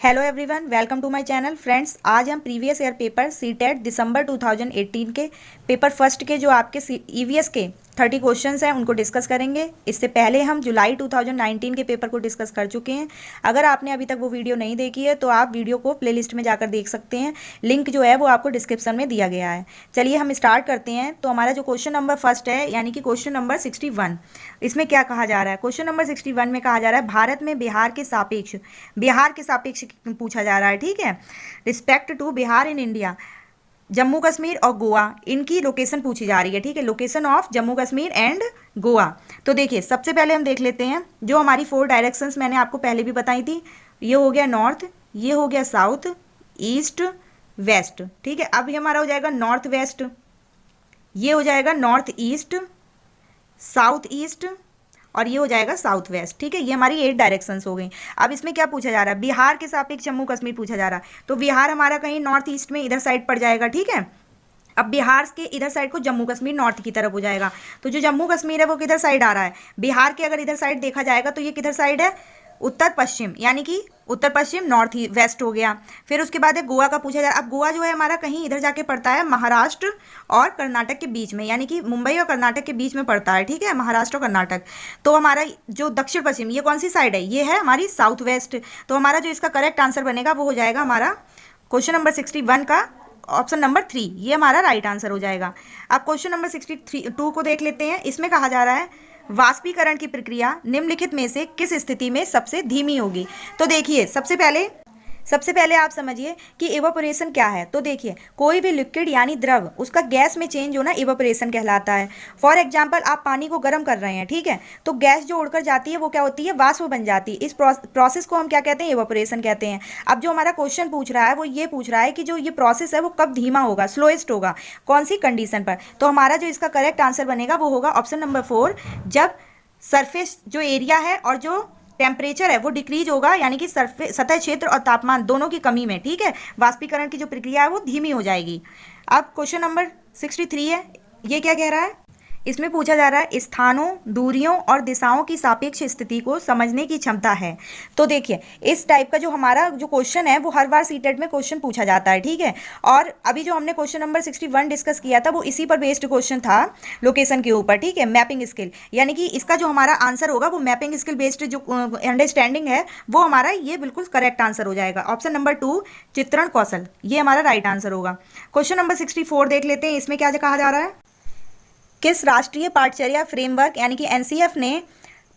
Hello everyone, welcome to my channel. Friends, आज हम previous year paper CTET दिसंबर 2018 के पेपर फर्स्ट के जो आपके ईवीएस के 30 क्वेश्चंस हैं उनको डिस्कस करेंगे। इससे पहले हम जुलाई 2019 के पेपर को डिस्कस कर चुके हैं। अगर आपने अभी तक वो वीडियो नहीं देखी है तो आप वीडियो को प्लेलिस्ट में जाकर देख सकते हैं। लिंक जो है वो आपको डिस्क्रिप्शन में दिया गया है। चलिए हम स्टार्ट करते हैं। तो हमारा जो क्वेश्चन नंबर फर्स्ट है यानी कि क्वेश्चन नंबर 61, इसमें क्या कहा जा रहा है? क्वेश्चन नंबर 61 में कहा जा रहा है भारत में बिहार के सापेक्ष पूछा जा रहा है। ठीक है, respect to Bihar in India, Jammu Kashmir और गोवा, इनकी लोकेशन पूछी जा रही है। ठीक है, location of Jammu Kashmir and Goa. तो देखिए, सबसे पहले हम देख लेते हैं जो हमारी 4 डायरेक्शंस मैंने आपको पहले भी बताई थी। ये हो गया नॉर्थ, ये हो गया साउथ, ईस्ट, वेस्ट। ठीक है, अब ये हमारा हो जाएगा नॉर्थ वेस्ट, ये हो जाएगा नॉर्थ ईस्ट, साउथ ईस्ट, और ये हो जाएगा साउथ वेस्ट। ठीक है, ये हमारी 8 डायरेक्शंस हो गई। अब इसमें क्या पूछा जा रहा है? बिहार के सापेक्ष जम्मू कश्मीर पूछा जा रहा है। तो बिहार हमारा कहीं नॉर्थ ईस्ट में इधर साइड पड़ जाएगा। ठीक है, अब बिहार के इधर साइड को जम्मू कश्मीर नॉर्थ की तरफ हो जाएगा। तो जो जम्मू कश्मीर है वो किधर साइड आ रहा है? बिहार के अगर इधर साइड देखा जाएगा तो ये किधर साइड है? उत्तर पश्चिम, यानी कि उत्तर पश्चिम, नॉर्थ वेस्ट हो गया। फिर उसके बाद है गोवा का पूछा जाए। अब गोवा जो है हमारा कहीं इधर जाके पड़ता है महाराष्ट्र और कर्नाटक के बीच में, यानी कि मुंबई और कर्नाटक के बीच में पड़ता है। ठीक है, महाराष्ट्र और कर्नाटक। तो हमारा जो दक्षिण पश्चिम, ये कौन सी साइड है? ये है हमारी साउथ वेस्ट। तो हमारा जो इसका करेक्ट आंसर बनेगा वो हो जाएगा हमारा क्वेश्चन नंबर 61 का ऑप्शन नंबर 3, ये हमारा राइट आंसर हो जाएगा। अब क्वेश्चन नंबर 62 को देख लेते हैं। इसमें कहा जा रहा है वाष्पीकरण की प्रक्रिया निम्नलिखित में से किस स्थिति में सबसे धीमी होगी? तो देखिए, सबसे पहले आप समझिए कि इवापोरेशन क्या है। तो देखिए, कोई भी लिक्विड यानी द्रव, उसका गैस में चेंज होना इवापोरेशन कहलाता है। फॉर एग्जांपल, आप पानी को गर्म कर रहे हैं, ठीक है, तो गैस जो उड़कर जाती है वो क्या होती है? वाष्प बन जाती है। इस प्रोसेस को हम क्या कहते हैं? इवापोरेशन कहते हैं। अब जो हमारा क्वेश्चन पूछ रहा है वो ये पूछ रहा है कि जो ये प्रोसेस है वो कब धीमा होगा, स्लोएस्ट होगा, कौन सी कंडीशन पर? तो हमारा जो इसका करेक्ट आंसर बनेगा वो होगा ऑप्शन नंबर 4, जब सरफेस जो एरिया है और जो टेम्परेचर है वो डिक्रीज होगा, यानी कि सतह क्षेत्र और तापमान दोनों की कमी में। ठीक है, वाष्पीकरण की जो प्रक्रिया है वो धीमी हो जाएगी। अब क्वेश्चन नंबर 63 है। ये क्या कह रहा है? इसमें पूछा जा रहा है स्थानों, दूरियों और दिशाओं की सापेक्ष स्थिति को समझने की क्षमता है। तो देखिए, इस टाइप का जो हमारा जो क्वेश्चन है वो हर बार सीटेट में क्वेश्चन पूछा जाता है। ठीक है, और अभी जो हमने क्वेश्चन नंबर 61 डिस्कस किया था वो इसी पर बेस्ड क्वेश्चन था, लोकेशन के ऊपर। ठीक है, मैपिंग स्किल, यानी कि इसका जो हमारा आंसर होगा वो मैपिंग स्किल बेस्ड जो अंडरस्टैंडिंग है वो हमारा ये बिल्कुल करेक्ट आंसर हो जाएगा। ऑप्शन नंबर 2, चित्रण कौशल, ये हमारा राइट आंसर होगा। क्वेश्चन नंबर 64 देख लेते हैं। इसमें क्या कहा जा रहा है? किस राष्ट्रीय पाठचर्या फ्रेमवर्क यानी कि एनसीएफ ने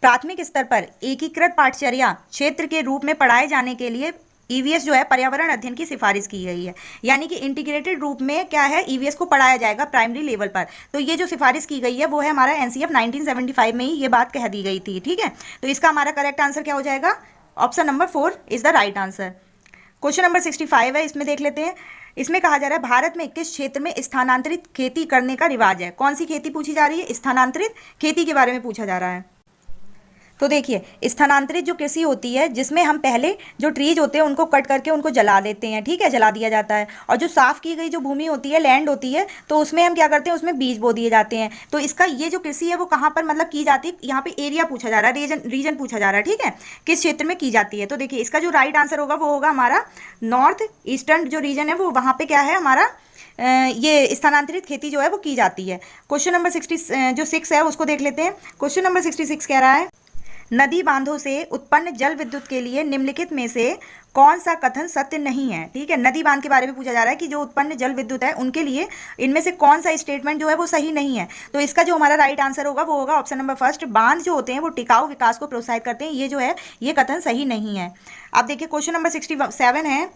प्राथमिक स्तर पर एकीकृत पाठचर्या क्षेत्र के रूप में पढ़ाए जाने के लिए ईवीएस जो है पर्यावरण अध्ययन की सिफारिश की गई है? यानी कि इंटीग्रेटेड रूप में क्या है, ईवीएस को पढ़ाया जाएगा प्राइमरी लेवल पर। तो ये जो सिफारिश की गई है वो है हमारा एनसीएफ 1975 में ही ये बात कह दी गई थी। ठीक है, तो इसका हमारा करेक्ट आंसर क्या हो जाएगा? Option number 4 is the right answer. Question number 65 है, इसमें देख लेते हैं। इसमें कहा जा रहा है भारत में किस क्षेत्र में स्थानांतरित खेती करने का रिवाज है? कौन सी खेती पूछी जा रही है? स्थानांतरित खेती के बारे में पूछा जा रहा है। तो देखिए, स्थानांतरित जो कृषि होती है जिसमें हम पहले जो ट्रीज होते हैं उनको कट करके उनको जला देते हैं। ठीक है, जला दिया जाता है, और जो साफ की गई जो भूमि होती है, लैंड होती है, तो उसमें हम क्या करते हैं? उसमें बीज बो दिए जाते हैं। तो इसका ये जो कृषि है वो कहाँ पर मतलब की जाती है? यहाँ पे एरिया पूछा जा रहा है, रीजन पूछा जा रहा है। ठीक है, किस क्षेत्र में की जाती है? तो देखिए, इसका जो राइट आंसर होगा वो होगा हमारा नॉर्थ ईस्टर्न जो रीजन है वो वहाँ पे क्या है हमारा ये स्थानांतरित खेती जो है वो की जाती है। क्वेश्चन नंबर 6 है उसको देख लेते हैं। क्वेश्चन नंबर 66 कह रहा है नदी बांधों से उत्पन्न जल विद्युत के लिए निम्नलिखित में से कौन सा कथन सत्य नहीं है? ठीक है, नदी बांध के बारे में पूछा जा रहा है कि जो उत्पन्न जल विद्युत है उनके लिए इनमें से कौन सा स्टेटमेंट जो है वो सही नहीं है? तो इसका जो हमारा राइट आंसर होगा वो होगा ऑप्शन नंबर 1, बांध जो होते हैं वो टिकाऊ विकास को प्रोत्साहित करते हैं। ये जो है ये कथन सही नहीं है। अब देखिए, क्वेश्चन नंबर 67 है,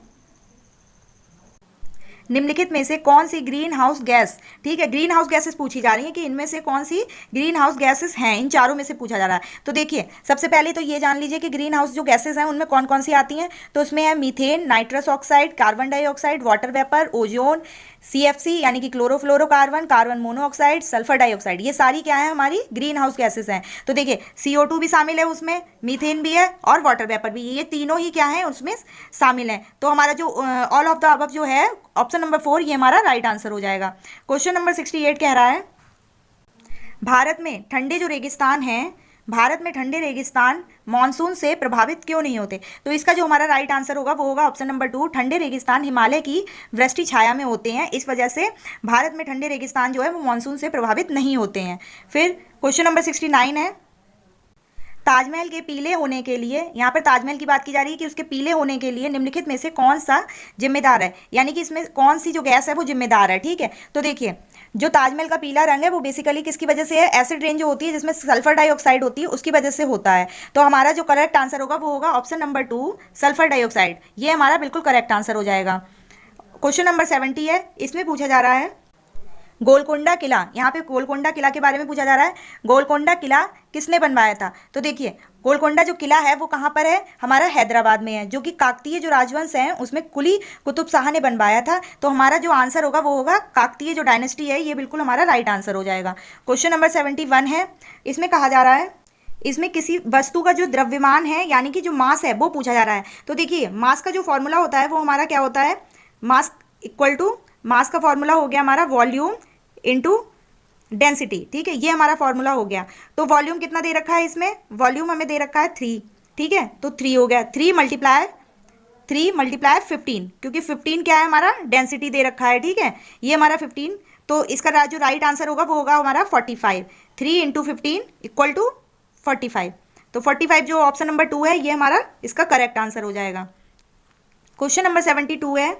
निम्नलिखित में से कौन सी ग्रीन हाउस गैस, ठीक है, ग्रीन हाउस गैसेस पूछी जा रही है कि इनमें से कौन सी ग्रीन हाउस गैसेस हैं? इन चारों में से पूछा जा रहा है। तो देखिए, सबसे पहले तो ये जान लीजिए कि ग्रीन हाउस जो गैसेस हैं उनमें कौन कौन सी आती हैं। तो उसमें है methane, nitrous oxide, carbon dioxide, water vapour, ozone, CFC यानी कि chlorofluorocarbon, carbon monoxide, sulphur dioxide, ये सारी क्या है? हमारी ग्रीन हाउस गैसेस हैं। तो देखिए, CO2 भी शामिल है उसमें, मीथेन भी है और वाटर वेपर भी, ये तीनों ही क्या है उसमें शामिल हैं। तो हमारा जो ऑल ऑफ द अबव जो है ऑप्शन नंबर 4 ये हमारा राइट आंसर हो जाएगा। क्वेश्चन नंबर 68 कह रहा है भारत में ठंडे जो रेगिस्तान हैं भारत में ठंडे रेगिस्तान मानसून से प्रभावित क्यों नहीं होते? तो इसका जो हमारा राइट आंसर होगा वो होगा ऑप्शन नंबर 2, ठंडे रेगिस्तान हिमालय की वृष्टि छाया में होते हैं, इस वजह से भारत में ठंडे रेगिस्तान जो है वो मानसून से प्रभावित नहीं होते हैं। फिर क्वेश्चन नंबर 69 है, ताजमहल के पीले होने के लिए, यहाँ पर ताजमहल की बात की जा रही है कि उसके पीले होने के लिए निम्नलिखित में से कौन सा जिम्मेदार है, यानी कि इसमें कौन सी जो गैस है वो जिम्मेदार है। ठीक है, तो देखिए जो ताजमहल का पीला रंग है वो बेसिकली किसकी वजह से है? एसिड रेन जो होती है जिसमें सल्फर डाइऑक्साइड होती है उसकी वजह से होता है। तो हमारा जो करेक्ट आंसर होगा वो होगा ऑप्शन नंबर 2, सल्फर डाइऑक्साइड। ये हमारा बिल्कुल करेक्ट आंसर हो जाएगा। क्वेश्चन नंबर 70 है, इसमें पूछा जा रहा है गोलकोंडा किला, यहाँ पे गोलकोंडा किला के बारे में पूछा जा रहा है। गोलकोंडा किला किसने बनवाया था? तो देखिए गोलकोंडा जो किला है वो कहाँ पर है? हमारा हैदराबाद में है, जो कि काकतीय जो राजवंश है उसमें कुली कुतुब शाह ने बनवाया था। तो हमारा जो आंसर होगा वो होगा काकतीय जो डायनेस्टी है, ये बिल्कुल हमारा राइट आंसर हो जाएगा। क्वेश्चन नंबर 71 है, इसमें कहा जा रहा है, इसमें किसी वस्तु का जो द्रव्यमान है यानी कि जो मास है वो पूछा जा रहा है। तो देखिए मास का जो फॉर्मूला होता है वो हमारा क्या होता है? मास इक्वल टू, मास का फॉर्मूला हो गया हमारा वॉल्यूम इनटू डेंसिटी। ठीक है, ये हमारा फॉर्मूला हो गया। तो वॉल्यूम कितना दे रखा है इसमें? वॉल्यूम हमें दे रखा है 3। ठीक है, तो 3 हो गया, 3 मल्टीप्लाई 15, क्योंकि 15 क्या है हमारा? डेंसिटी दे रखा है। ठीक है, ये हमारा 15, तो इसका जो राइट आंसर होगा वो होगा हमारा 45। 3 × 15 इक्वल टू 45। तो 45 जो ऑप्शन नंबर 2 है ये हमारा इसका करेक्ट आंसर हो जाएगा। क्वेश्चन नंबर 72 है,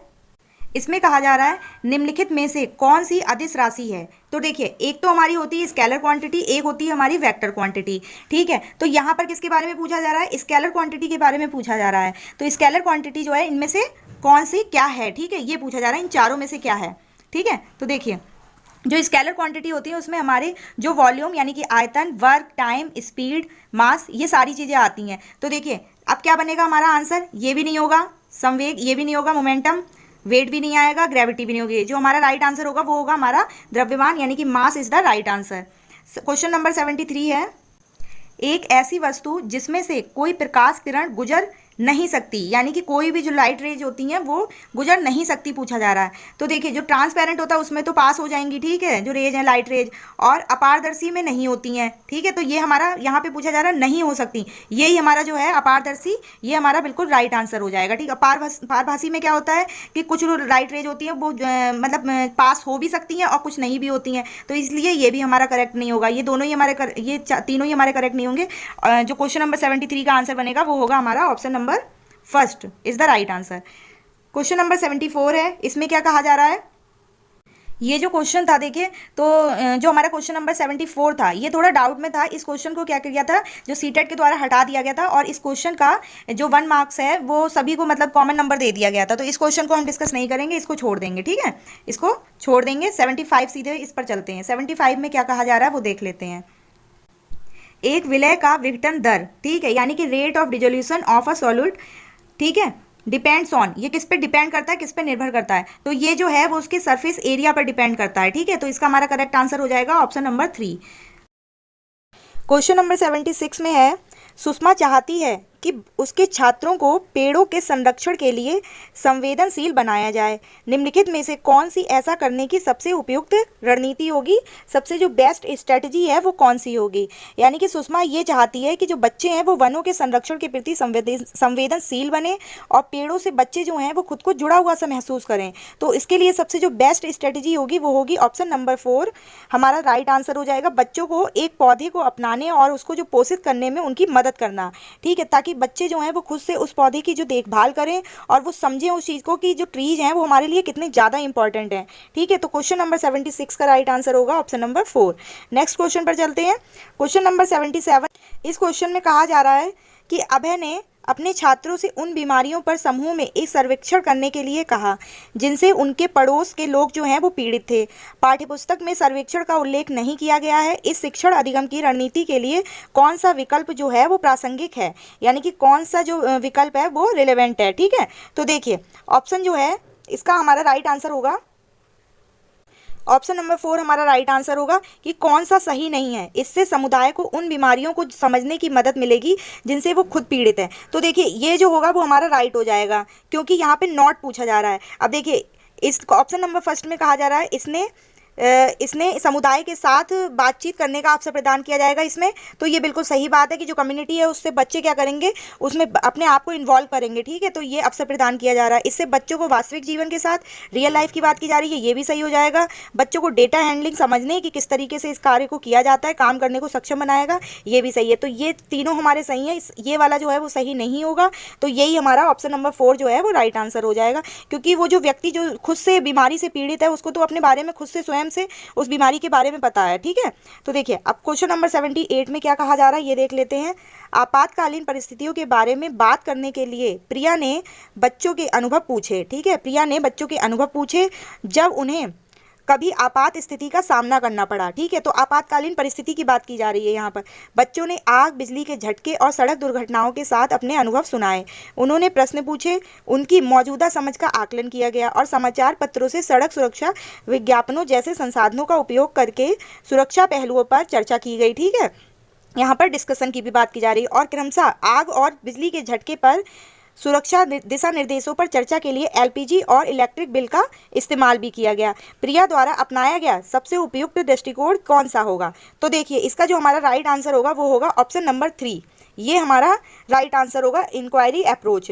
इसमें कहा जा रहा है निम्नलिखित में से कौन सी अदिश राशि है? तो देखिए एक तो हमारी होती है स्केलर क्वांटिटी, एक होती है हमारी वेक्टर क्वांटिटी। ठीक है, तो यहाँ पर किसके बारे में पूछा जा रहा है? स्केलर क्वांटिटी के बारे में पूछा जा रहा है। तो स्केलर क्वांटिटी जो है इनमें से कौन सी क्या है? ठीक है, ये पूछा जा रहा है इन चारों में से क्या है। ठीक है, तो देखिए जो स्केलर क्वांटिटी होती है उसमें हमारे जो वॉल्यूम यानी कि आयतन, वर्क, टाइम, स्पीड, मास, ये सारी चीज़ें आती हैं। तो देखिए अब क्या बनेगा हमारा आंसर? ये भी नहीं होगा संवेग, ये भी नहीं होगा मोमेंटम, वेट भी नहीं आएगा, ग्रेविटी भी नहीं होगी। जो हमारा राइट आंसर होगा वो होगा हमारा द्रव्यमान यानी कि mass is the right answer. Question number 73 है, एक ऐसी वस्तु जिसमें से कोई प्रकाश किरण गुजर नहीं सकती, यानी कि कोई भी जो लाइट रेज होती हैं वो गुजर नहीं सकती पूछा जा रहा है। तो देखिए जो ट्रांसपेरेंट होता है उसमें तो पास हो जाएंगी, ठीक है, जो रेज हैं लाइट रेज, और अपारदर्शी में नहीं होती हैं। ठीक है, तो ये हमारा यहाँ पे पूछा जा रहा है नहीं हो सकती, यही हमारा जो है अपारदर्शी, ये हमारा बिल्कुल राइट आंसर हो जाएगा। ठीक है, पारभासी में क्या होता है कि कुछ लाइट रेज होती हैं वो मतलब पास हो भी सकती हैं और कुछ नहीं भी होती हैं, तो इसलिए ये भी हमारा करेक्ट नहीं होगा। ये दोनों ही हमारे ये तीनों ही हमारे करेक्ट नहीं होंगे। जो क्वेश्चन नंबर 73 का आंसर बनेगा वो होगा हमारा option number first is the right answer. Question number 74 है, इसमें क्या कहा जा रहा है? ये जो क्वेश्चन था देखिए, तो जो हमारा क्वेश्चन नंबर 74 था ये थोड़ा डाउट में था। इस क्वेश्चन को क्या किया था, जो सीटेट के द्वारा हटा दिया गया था, और इस क्वेश्चन का जो 1 मार्क्स है वो सभी को मतलब कॉमन नंबर दे दिया गया था। तो इस क्वेश्चन को हम डिस्कस नहीं करेंगे, इसको छोड़ देंगे। ठीक है, इसको छोड़ देंगे। 75 सीधे इस पर चलते हैं। 75 में क्या कहा जा रहा है वो देख लेते हैं। एक विलय का विघटन दर, ठीक है, यानी कि rate of dissolution of a solute, ठीक है, डिपेंड्स ऑन, ये किस पे डिपेंड करता है, किस पे निर्भर करता है? तो ये जो है वो उसके सरफेस एरिया पर डिपेंड करता है। ठीक है, तो इसका हमारा करेक्ट आंसर हो जाएगा ऑप्शन नंबर 3। क्वेश्चन नंबर 76 में है, सुषमा चाहती है कि उसके छात्रों को पेड़ों के संरक्षण के लिए संवेदनशील बनाया जाए। निम्नलिखित में से कौन सी ऐसा करने की सबसे उपयुक्त रणनीति होगी? सबसे जो बेस्ट स्ट्रेटजी है वो कौन सी होगी? यानी कि सुषमा ये चाहती है कि जो बच्चे हैं वो वनों के संरक्षण के प्रति संवेदनशील बने और पेड़ों से बच्चे जो हैं वो खुद को जुड़ा हुआ सा महसूस करें। तो इसके लिए सबसे जो बेस्ट स्ट्रेटजी होगी वो होगी ऑप्शन नंबर 4 हमारा राइट आंसर हो जाएगा। बच्चों को एक पौधे को अपनाने और उसको जो पोषित करने में उनकी मदद करना। ठीक है, ताकि बच्चे जो हैं वो खुद से उस पौधे की जो देखभाल करें और वो समझें उस चीज़ को कि जो ट्रीज हैं वो हमारे लिए कितने ज़्यादा इंपॉर्टेंट हैं। ठीक है, तो क्वेश्चन नंबर 76 का राइट आंसर होगा ऑप्शन नंबर 4। नेक्स्ट क्वेश्चन पर चलते हैं। क्वेश्चन नंबर 77, इस क्वेश्चन में कहा जा रहा है कि अभय ने अपने छात्रों से उन बीमारियों पर समूह में एक सर्वेक्षण करने के लिए कहा जिनसे उनके पड़ोस के लोग जो हैं वो पीड़ित थे। पाठ्यपुस्तक में सर्वेक्षण का उल्लेख नहीं किया गया है। इस शिक्षण अधिगम की रणनीति के लिए कौन सा विकल्प जो है वो प्रासंगिक है, यानी कि कौन सा जो विकल्प है वो रिलेवेंट है। ठीक है, तो देखिए ऑप्शन जो है इसका हमारा राइट आंसर होगा ऑप्शन नंबर 4 हमारा राइट आंसर होगा कि कौन सा सही नहीं है। इससे समुदाय को उन बीमारियों को समझने की मदद मिलेगी जिनसे वो खुद पीड़ित है। तो देखिए ये जो होगा वो हमारा राइट हो जाएगा, क्योंकि यहाँ पे नॉट पूछा जा रहा है। अब देखिए इस ऑप्शन नंबर फर्स्ट में कहा जा रहा है इसने इसने समुदाय के साथ बातचीत करने का अवसर प्रदान किया जाएगा इसमें। तो ये बिल्कुल सही बात है कि जो कम्युनिटी है उससे बच्चे क्या करेंगे, उसमें अपने आप को इन्वॉल्व करेंगे, ठीक है। तो ये अवसर प्रदान किया जा रहा है। इससे बच्चों को वास्तविक जीवन के साथ रियल लाइफ की बात की जा रही है, ये भी सही हो जाएगा। बच्चों को डेटा हैंडलिंग समझने की किस तरीके से इस कार्य को किया जाता है, काम करने को सक्षम बनाएगा, ये भी सही है। तो ये तीनों हमारे सही हैं। ये वाला जो है वो सही नहीं होगा। तो यही हमारा ऑप्शन नंबर 4 जो है वो राइट आंसर हो जाएगा, क्योंकि वो जो व्यक्ति जो खुद से बीमारी से पीड़ित है उसको तो अपने बारे में खुद से स्वयं से उस बीमारी के बारे में पता है, ठीक है। तो देखिए अब क्वेश्चन नंबर 78 में क्या कहा जा रहा है ये देख लेते हैं। आपातकालीन परिस्थितियों के बारे में बात करने के लिए प्रिया ने बच्चों के अनुभव पूछे, ठीक है। प्रिया ने बच्चों के अनुभव पूछे जब उन्हें कभी आपात स्थिति का सामना करना पड़ा, ठीक है। तो आपातकालीन परिस्थिति की बात की जा रही है यहाँ पर। बच्चों ने आग, बिजली के झटके और सड़क दुर्घटनाओं के साथ अपने अनुभव सुनाए। उन्होंने प्रश्न पूछे, उनकी मौजूदा समझ का आकलन किया गया और समाचार पत्रों से सड़क सुरक्षा विज्ञापनों जैसे संसाधनों का उपयोग करके सुरक्षा पहलुओं पर चर्चा की गई, ठीक है। यहाँ पर डिस्कशन की भी बात की जा रही है। और क्रमशः आग और बिजली के झटके पर सुरक्षा दिशा निर्देशों पर चर्चा के लिए एलपीजी और इलेक्ट्रिक बिल का इस्तेमाल भी किया गया। प्रिया द्वारा अपनाया गया सबसे उपयुक्त दृष्टिकोण कौन सा होगा? तो देखिए इसका जो हमारा राइट आंसर होगा वो होगा ऑप्शन नंबर 3। ये हमारा राइट आंसर होगा, इंक्वायरी अप्रोच।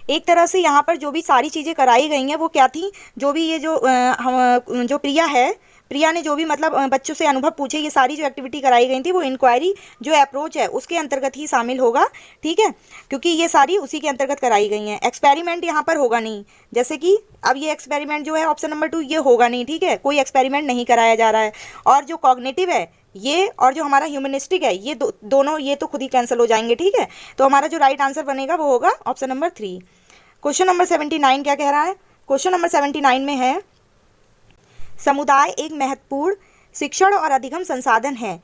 एक तरह से यहाँ पर जो भी सारी चीज़ें कराई गई हैं वो क्या थी, जो भी ये जो प्रिया है, प्रिया ने जो भी मतलब बच्चों से अनुभव पूछे, ये सारी जो एक्टिविटी कराई गई थी वो इंक्वायरी जो अप्रोच है उसके अंतर्गत ही शामिल होगा, ठीक है, क्योंकि ये सारी उसी के अंतर्गत कराई गई हैं। एक्सपेरिमेंट यहाँ पर होगा नहीं, जैसे कि अब ये एक्सपेरिमेंट जो है ऑप्शन नंबर 2 ये होगा नहीं, ठीक है, कोई एक्सपेरिमेंट नहीं कराया जा रहा है। और जो कॉग्निटिव है ये और जो हमारा ह्यूमनिस्टिक है ये दोनों ये तो खुद ही कैंसिल हो जाएंगे, ठीक है। तो हमारा जो राइट आंसर बनेगा वो होगा ऑप्शन नंबर 3। क्वेश्चन नंबर 79 क्या कह रहा है? क्वेश्चन नंबर 79 में है, समुदाय एक महत्वपूर्ण शिक्षण और अधिगम संसाधन है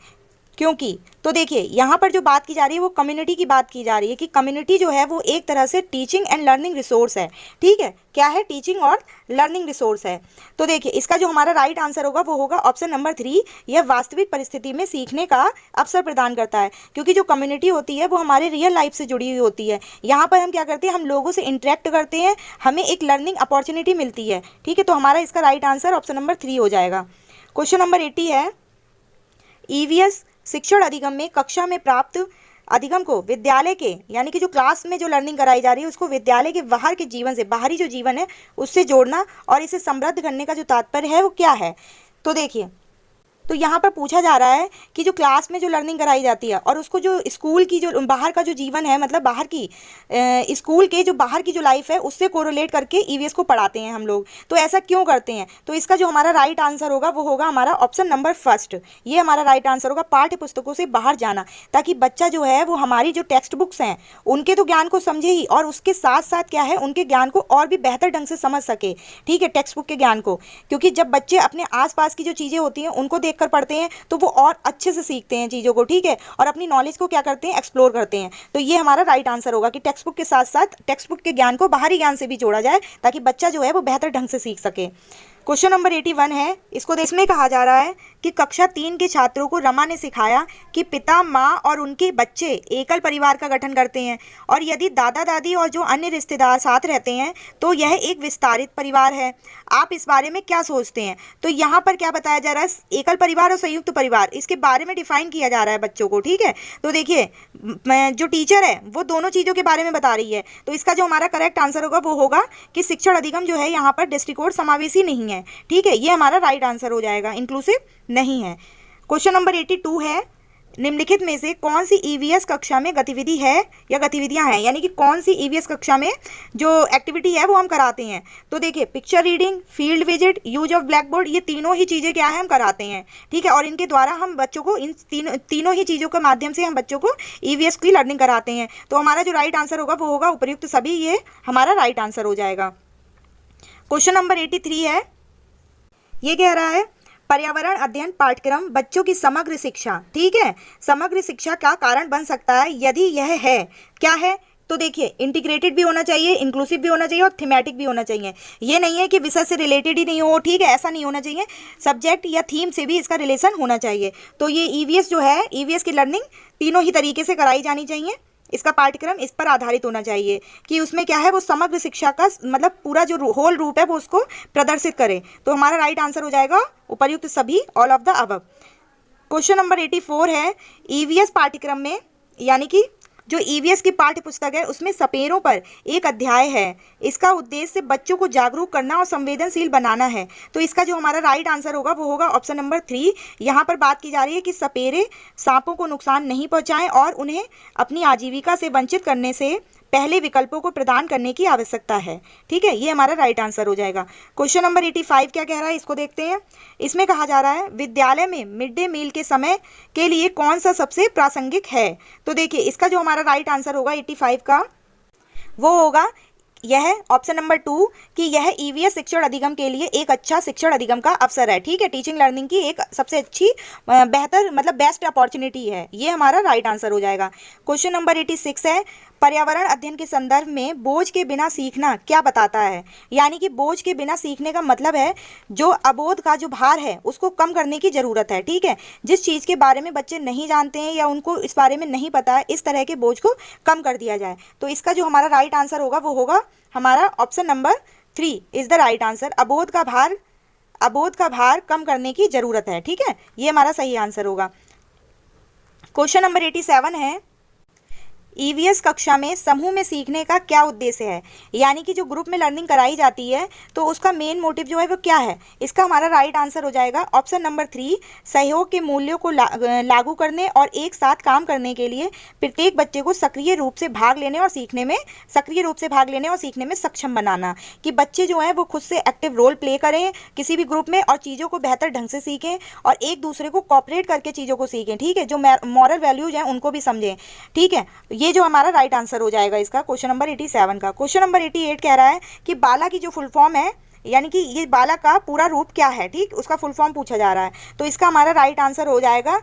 क्योंकि। तो देखिए यहाँ पर जो बात की जा रही है वो कम्युनिटी की बात की जा रही है कि कम्युनिटी जो है वो एक तरह से टीचिंग एंड लर्निंग रिसोर्स है, ठीक है। क्या है? टीचिंग और लर्निंग रिसोर्स है। तो देखिए इसका जो हमारा राइट आंसर होगा वो होगा ऑप्शन नंबर 3। यह वास्तविक परिस्थिति में सीखने का अवसर प्रदान करता है, क्योंकि जो कम्युनिटी होती है वो हमारे रियल लाइफ से जुड़ी हुई होती है। यहाँ पर हम क्या करते हैं, हम लोगों से इंटरेक्ट करते हैं, हमें एक लर्निंग अपॉर्चुनिटी मिलती है, ठीक है। तो हमारा इसका राइट आंसर ऑप्शन नंबर 3 हो जाएगा। क्वेश्चन नंबर 80 है, ईवीएस शिक्षण अधिगम में कक्षा में प्राप्त अधिगम को विद्यालय के यानी कि जो क्लास में जो लर्निंग कराई जा रही है उसको विद्यालय के बाहर के जीवन से, बाहरी जो जीवन है उससे जोड़ना और इसे समृद्ध करने का जो तात्पर्य है वो क्या है? तो देखिए तो यहाँ पर पूछा जा रहा है कि जो क्लास में जो लर्निंग कराई जाती है और उसको जो स्कूल की जो बाहर का जो जीवन है, मतलब बाहर की स्कूल के जो बाहर की जो लाइफ है उससे कोरिलेट करके ईवीएस को पढ़ाते हैं हम लोग। तो ऐसा क्यों करते हैं? तो इसका जो हमारा राइट आंसर होगा वो होगा हमारा ऑप्शन नंबर 1। ये हमारा राइट आंसर होगा, पाठ्य पुस्तकों से बाहर जाना, ताकि बच्चा जो है वो हमारी जो टेक्स्ट बुक्स हैं उनके तो ज्ञान को समझे ही और उसके साथ साथ क्या है उनके ज्ञान को और भी बेहतर ढंग से समझ सके, ठीक है, टेक्स्ट बुक के ज्ञान को। क्योंकि जब बच्चे अपने आसपास की जो चीज़ें होती हैं उनको कर पढ़ते हैं तो वो और अच्छे से सीखते हैं चीज़ों को, ठीक है, और अपनी नॉलेज को क्या करते हैं, एक्सप्लोर करते हैं। तो ये हमारा राइट आंसर होगा कि टेक्स्ट बुक के साथ साथ टेक्स्ट बुक के ज्ञान को बाहरी ज्ञान से भी जोड़ा जाए ताकि बच्चा जो है वो बेहतर ढंग से सीख सके। क्वेश्चन नंबर 81 है, इसको इसमें कहा जा रहा है कि कक्षा 3 के छात्रों को रमा ने सिखाया कि पिता, माँ और उनके बच्चे एकल परिवार का गठन करते हैं और यदि दादा दादी और जो अन्य रिश्तेदार साथ रहते हैं तो यह एक विस्तारित परिवार है। आप इस बारे में क्या सोचते हैं? तो यहाँ पर क्या बताया जा रहा है, एकल परिवार और संयुक्त परिवार, इसके बारे में डिफाइन किया जा रहा है बच्चों को, ठीक है। तो देखिए जो टीचर है वो दोनों चीज़ों के बारे में बता रही है। तो इसका जो हमारा करेक्ट आंसर होगा वो होगा कि शिक्षण अधिगम जो है यहाँ पर दृष्टिकोण समावेशी नहीं है, ठीक है। ये हमारा राइट आंसर हो जाएगा, इंक्लूसिव नहीं है। क्वेश्चन नंबर 82 है, निम्नलिखित में से कौन सी ईवीएस कक्षा में गतिविधि है या गतिविधियां हैं, यानी कि कौन सी ईवीएस कक्षा में जो एक्टिविटी है वो हम कराते हैं? तो देखिए picture reading, field visit, use of black board, ये तीनों ही चीज़ें क्या है हम कराते हैं, ठीक है। और इनके द्वारा हम बच्चों को इन तीनों ही चीज़ों के माध्यम से हम बच्चों को ईवीएस की लर्निंग कराते हैं। तो हमारा जो राइट आंसर होगा वो होगा उपयुक्त सभी, ये हमारा राइट आंसर हो जाएगा। क्वेश्चन नंबर 83 है, ये कह रहा है पर्यावरण अध्ययन पाठ्यक्रम बच्चों की समग्र शिक्षा, ठीक है, समग्र शिक्षा का कारण बन सकता है यदि यह है, क्या है? तो देखिए इंटीग्रेटेड भी होना चाहिए, इंक्लूसिव भी होना चाहिए और थीमेटिक भी होना चाहिए। ये नहीं है कि विषय से रिलेटेड ही नहीं हो, ठीक है, ऐसा नहीं होना चाहिए, सब्जेक्ट या थीम से भी इसका रिलेशन होना चाहिए। तो ये ईवीएस जो है, ईवीएस की लर्निंग तीनों ही तरीके से कराई जानी चाहिए, इसका पाठ्यक्रम इस पर आधारित होना चाहिए कि उसमें क्या है, वो समग्र शिक्षा का मतलब पूरा जो होल रूप है वो उसको प्रदर्शित करे। तो हमारा राइट आंसर हो जाएगा उपर्युक्त सभी, all of the above. Question number 84 है, ईवीएस पाठ्यक्रम में यानी कि जो ईवीएस की पाठ्य पुस्तक है उसमें सपेरों पर एक अध्याय है। इसका उद्देश्य बच्चों को जागरूक करना और संवेदनशील बनाना है। तो इसका जो हमारा राइट आंसर होगा वो होगा ऑप्शन नंबर 3। यहाँ पर बात की जा रही है कि सपेरे सांपों को नुकसान नहीं पहुँचाएं और उन्हें अपनी आजीविका से वंचित करने से पहले विकल्पों को प्रदान करने की आवश्यकता है। ठीक है, ये हमारा राइट आंसर हो जाएगा। क्वेश्चन नंबर 85 क्या कह रहा है, इसको देखते हैं। इसमें कहा जा रहा है विद्यालय में मिड डे मील के समय के लिए कौन सा सबसे प्रासंगिक है। तो देखिए इसका जो हमारा राइट आंसर होगा 85 का वो होगा यह ऑप्शन नंबर 2 कि यह ईवीएस शिक्षण अधिगम के लिए एक अच्छा शिक्षण अधिगम का अवसर है। ठीक है, टीचिंग लर्निंग की एक सबसे अच्छी बेहतर मतलब बेस्ट अपॉर्चुनिटी है। ये हमारा राइट आंसर हो जाएगा। क्वेश्चन नंबर 86 है, पर्यावरण अध्ययन के संदर्भ में बोझ के बिना सीखना क्या बताता है। यानी कि बोझ के बिना सीखने का मतलब है जो अबोध का जो भार है उसको कम करने की ज़रूरत है। ठीक है, जिस चीज़ के बारे में बच्चे नहीं जानते हैं या उनको इस बारे में नहीं पता है, इस तरह के बोझ को कम कर दिया जाए। तो इसका जो हमारा राइट आंसर होगा वो होगा हमारा option number 3 is the right answer. अबोध का भार कम करने की ज़रूरत है। ठीक है, ये हमारा सही आंसर होगा। क्वेश्चन नंबर 87 है, ईवीएस कक्षा में समूह में सीखने का क्या उद्देश्य है। यानी कि जो ग्रुप में लर्निंग कराई जाती है तो उसका मेन मोटिव जो है वो क्या है। इसका हमारा राइट आंसर हो जाएगा ऑप्शन नंबर 3, सहयोग के मूल्यों को लागू करने और एक साथ काम करने के लिए प्रत्येक बच्चे को सक्रिय रूप से भाग लेने और सीखने में सक्षम बनाना। कि बच्चे जो हैं वो खुद से एक्टिव रोल प्ले करें किसी भी ग्रुप में और चीज़ों को बेहतर ढंग से सीखें और एक दूसरे को कोऑपरेट करके चीज़ों को सीखें। ठीक है, जो मॉरल वैल्यूज हैं उनको भी समझें। ठीक है, ये जो हमारा राइट आंसर हो जाएगा इसका क्वेश्चन नंबर 87 का। क्वेश्चन नंबर 88 कह रहा है कि बाला की जो फुल फॉर्म है यानी कि ये बाला का पूरा रूप क्या है। ठीक, उसका फुल फॉर्म पूछा जा रहा है। तो इसका हमारा राइट आंसर हो जाएगा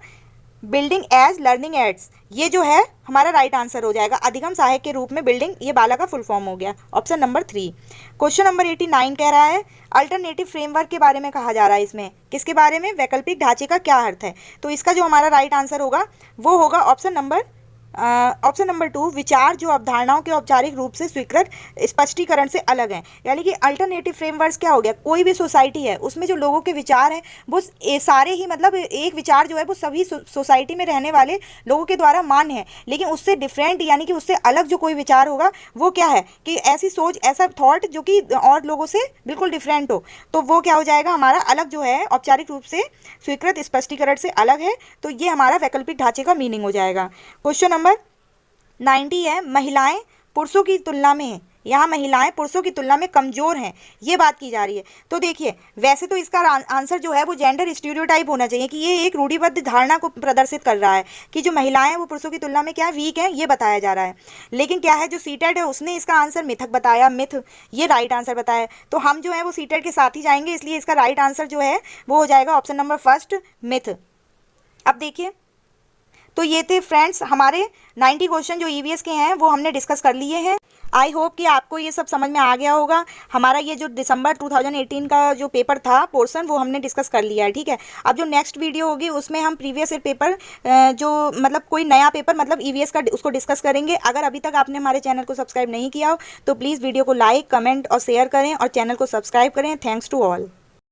बिल्डिंग एज लर्निंग एड्स। ये जो है हमारा राइट आंसर हो जाएगा अधिगम सहायक के रूप में बिल्डिंग, ये बाला का फुल फॉर्म हो गया ऑप्शन नंबर 3। क्वेश्चन नंबर 89 कह रहा है अल्टरनेटिव फ्रेमवर्क के बारे में कहा जा रहा है। इसमें किसके बारे में, वैकल्पिक ढांचे का क्या अर्थ है। तो इसका जो हमारा राइट आंसर होगा वो होगा ऑप्शन नंबर 2, विचार जो अवधारणाओं के औपचारिक रूप से स्वीकृत स्पष्टीकरण से अलग हैं। यानी कि अल्टरनेटिव फ्रेमवर्क्स क्या हो गया, कोई भी सोसाइटी है उसमें जो लोगों के विचार हैं वो सारे ही मतलब एक विचार जो है वो सभी सोसाइटी में रहने वाले लोगों के द्वारा मान्य है, लेकिन उससे डिफरेंट यानी कि उससे अलग जो कोई विचार होगा वो क्या है कि ऐसी सोच ऐसा थॉट जो कि और लोगों से बिल्कुल डिफरेंट हो, तो वो क्या हो जाएगा हमारा अलग जो है औपचारिक रूप से स्वीकृत स्पष्टीकरण से अलग है। तो ये हमारा वैकल्पिक ढांचे का मीनिंग हो जाएगा। क्वेश्चन नंबर 90 है, महिलाएं पुरुषों की तुलना में, यहाँ महिलाएं पुरुषों की तुलना में कमज़ोर हैं, ये बात की जा रही है। तो देखिए वैसे तो इसका आंसर जो है वो जेंडर स्टीरियोटाइप होना चाहिए कि ये एक रूढ़िबद्ध धारणा को प्रदर्शित कर रहा है कि जो महिलाएं हैं वो पुरुषों की तुलना में क्या वीक हैं, ये बताया जा रहा है। लेकिन क्या है जो सीटेट है उसने इसका आंसर मिथक बताया, मिथ, ये राइट आंसर बताया। तो हम जो है वो सीटेट के साथ ही जाएंगे, इसलिए इसका राइट आंसर जो है वो हो जाएगा ऑप्शन नंबर 1 मिथ। अब देखिए तो ये थे फ्रेंड्स हमारे 90 क्वेश्चन जो ईवीएस के हैं वो हमने डिस्कस कर लिए हैं। आई होप कि आपको ये सब समझ में आ गया होगा। हमारा ये जो दिसंबर 2018 का जो पेपर था पोर्शन वो हमने डिस्कस कर लिया है। ठीक है, अब जो नेक्स्ट वीडियो होगी उसमें हम प्रीवियस ईयर पेपर जो मतलब कोई नया पेपर मतलब ईवीएस का उसको डिस्कस करेंगे। अगर अभी तक आपने हमारे चैनल को सब्सक्राइब नहीं किया हो तो प्लीज़ वीडियो को लाइक, कमेंट और शेयर करें और चैनल को सब्सक्राइब करें। Thanks to all.